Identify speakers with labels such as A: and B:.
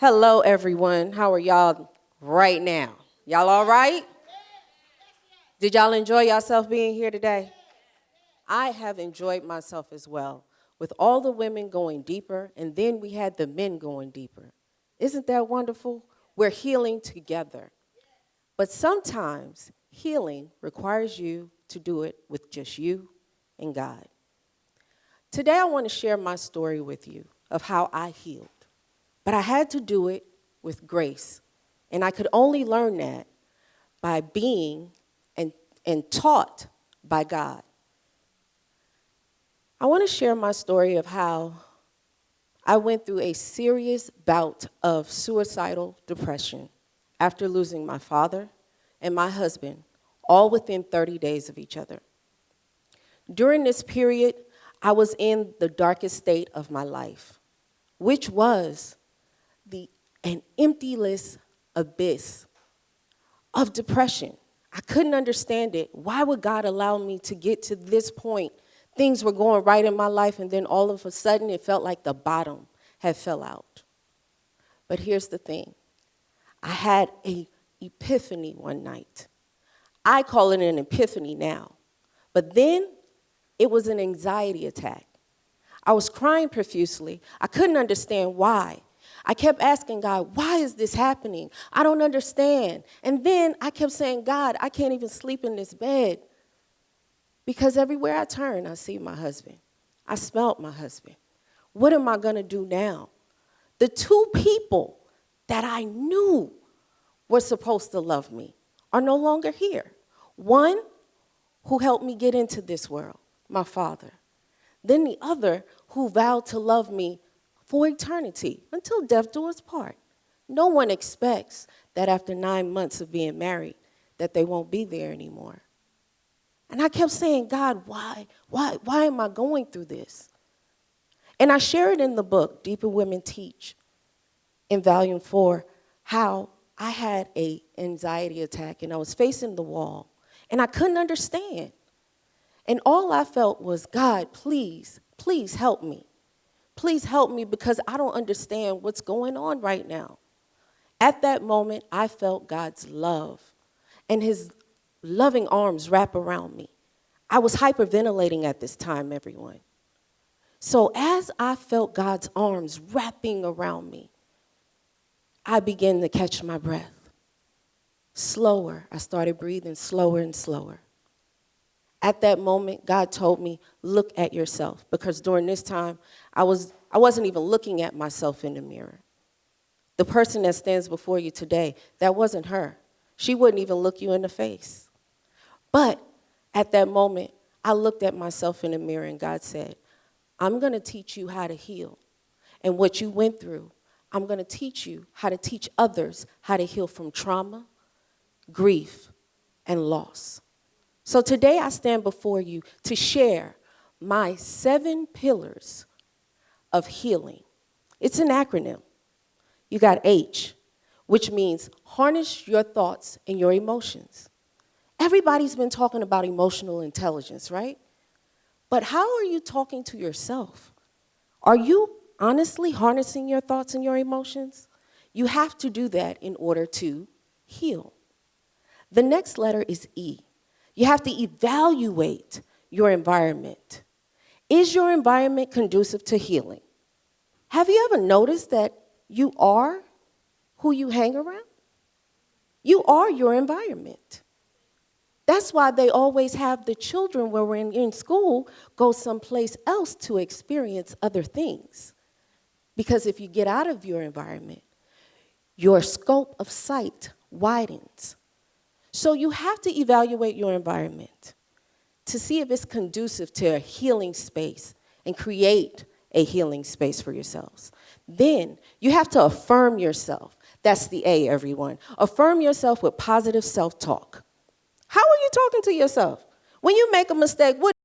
A: Hello, everyone. How are y'all right now? Y'all all right? Did y'all enjoy yourself being here today? I have enjoyed myself as well, with all the women going deeper, and then we had the men going deeper. Isn't that wonderful? We're healing together. But sometimes healing requires you to do it with just you and God. Today, I want to share my story with you of how I healed. But I had to do it with grace. And I could only learn that by being and taught by God. I want to share my story of how I went through a serious bout of suicidal depression after losing my father and my husband, all within 30 days of each other. During this period, I was in the darkest state of my life, which was an emptyless abyss of depression. I couldn't understand it. Why would God allow me to get to this point? Things were going right in my life, and then all of a sudden, it felt like the bottom had fell out. But here's the thing. I had an epiphany one night. I call it an epiphany now. But then, it was an anxiety attack. I was crying profusely. I couldn't understand why. I kept asking God, why is this happening? I don't understand. And then I kept saying, God, I can't even sleep in this bed. Because everywhere I turn, I see my husband. I smelled my husband. What am I going to do now? The two people that I knew were supposed to love me are no longer here. One who helped me get into this world, my father. Then the other who vowed to love me for eternity, until death do us part. No one expects that after 9 months of being married, that they won't be there anymore. And I kept saying, God, why am I going through this? And I share it in the book, Deeper Women Teach, in volume 4, how I had an anxiety attack and I was facing the wall and I couldn't understand. And all I felt was, God, please help me. Please help me because I don't understand what's going on right now. At that moment, I felt God's love and his loving arms wrap around me. I was hyperventilating at this time, everyone. So as I felt God's arms wrapping around me, I began to catch my breath. Slower, I started breathing slower and slower. At that moment, God told me, look at yourself. Because during this time, I wasn't even looking at myself in the mirror. The person that stands before you today, that wasn't her. She wouldn't even look you in the face. But at that moment, I looked at myself in the mirror and God said, I'm going to teach you how to heal. And what you went through, I'm going to teach you how to teach others how to heal from trauma, grief, and loss. So today I stand before you to share my 7 pillars of healing. It's an acronym. You got H, which means harness your thoughts and your emotions. Everybody's been talking about emotional intelligence, right? But how are you talking to yourself? Are you honestly harnessing your thoughts and your emotions? You have to do that in order to heal. The next letter is E. You have to evaluate your environment. Is your environment conducive to healing? Have you ever noticed that you are who you hang around? You are your environment. That's why they always have the children when we're in school go someplace else to experience other things. Because if you get out of your environment, your scope of sight widens. So you have to evaluate your environment to see if it's conducive to a healing space and create a healing space for yourselves. Then you have to affirm yourself. That's the A, everyone. Affirm yourself with positive self-talk. How are you talking to yourself? When you make a mistake, what